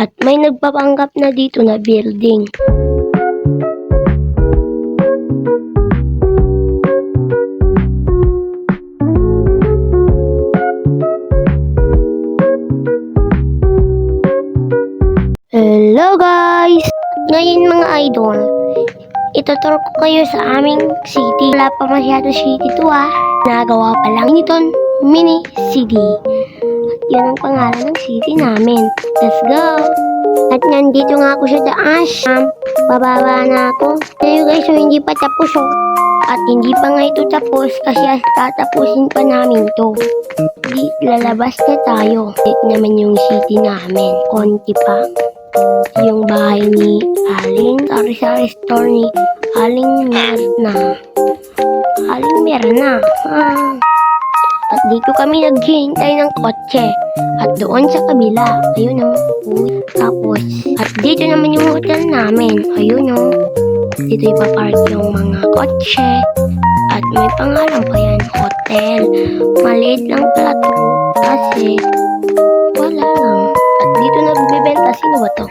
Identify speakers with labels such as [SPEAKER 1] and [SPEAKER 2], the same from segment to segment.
[SPEAKER 1] At may nagpapanggap na dito na building. Hello guys! Ngayon mga idol, ituturo ko kayo sa aming city. Wala pa masyado city to Nagawa pa lang itong mini city. At yun ang pangalan ng city namin. Let's go! At nandito nga ako sa taas. Bababa na ako. Ngayon guys, so hindi pa tapos At hindi pa nga ito tapos kasi tatapusin pa namin to. Di lalabas na tayo. Ito naman yung city namin. Konti pa. Yung bahay ni Aling sari-sari store ni Aling Merna. At dito kami naghihintay ng kotse. At doon sa kabila, ayun Tapos, at dito naman yung hotel namin. Ayun Dito ipapark yung mga kotse. At may pangalan pa yan, hotel. Maliit lang pala to. Kasi, wala lang. At dito nagbibenta. Sino ba to?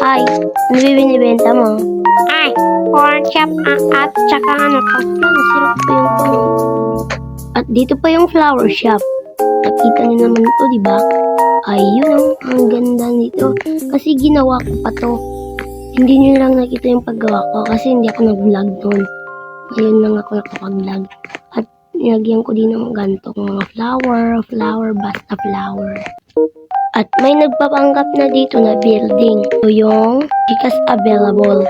[SPEAKER 1] Hi, ano binibenta mo? Ay, pork chop at tsaka ano to? Sirap pa yung puno. At dito pa yung flower shop. Nakita niyo naman ito, di ba? Ayun, ang ganda nito. Kasi ginawa ko pa to. Hindi niyo lang nakita yung paggawa ko kasi hindi ako nag-vlog doon. Ngayon lang ako nakapag-vlog. At nilagyan ko din ng gantong mga flower, basta flower. At may nagpapanggap na dito na building. So yung Gcash available.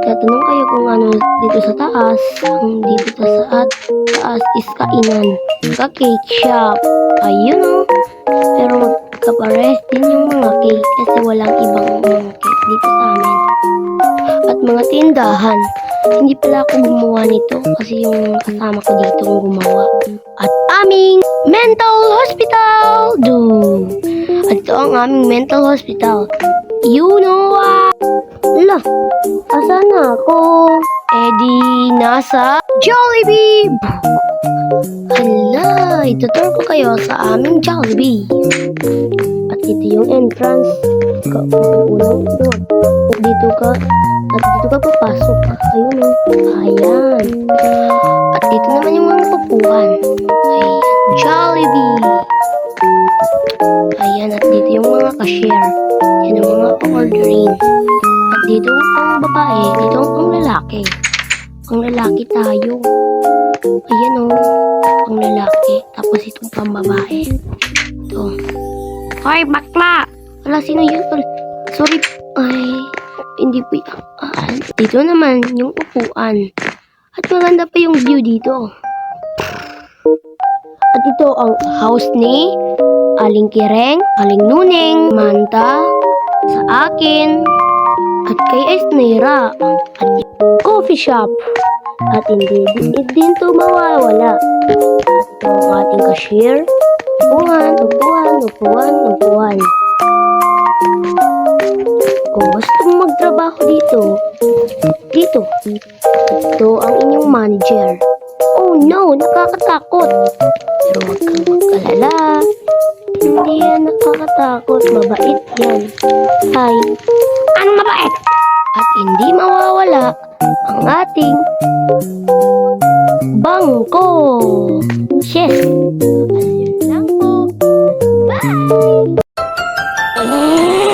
[SPEAKER 1] Tatanong kayo kung ano dito sa taas. Ang dito sa taas is kainan. Cake shop. Ayun Pero magkapares din yung mga cake kasi walang ibang cake dito sa amin. At mga tindahan. Hindi pala ako gumawa nito kasi yung kasama ko dito ang gumawa. At aming mental hospital! At ito ang aming mental hospital. Ala, asan na ako? Nasa Jollibee! Hala, ituturo ko kayo sa aming Jollibee. At ito yung entrance. Dito ka papasok. Ayun Ayan. At dito naman yung mga upuan. Ayan. Jollibee. Ayan. At dito yung mga cashier. Yan yung mga orderin. At dito ang babae. Dito ang lalaki. Ang lalaki tayo. Ayan ang lalaki. Tapos itong pambabae. Ito. Hoy, bakla! Wala, sino yun? Sorry. Ay, hindi po dito naman yung upuan. At maganda pa yung view dito. At ito ang house ni Aling Kireng, Aling Nuneng, Manta, sa akin, at kay Esnera, at coffee shop. At hindi din to mawawala. At ito ang ating cashier. Upuan. Kung gusto mong magtrabaho dito. Ito ang inyong manager. Oh no, nakakatakot. Pero huwag kang mag-alala. Hindi yan nakakatakot. Mabait yan. Hi. Anong mabait? At hindi mawawala ang ating bangko. Yes. Ayun lang po. Bye!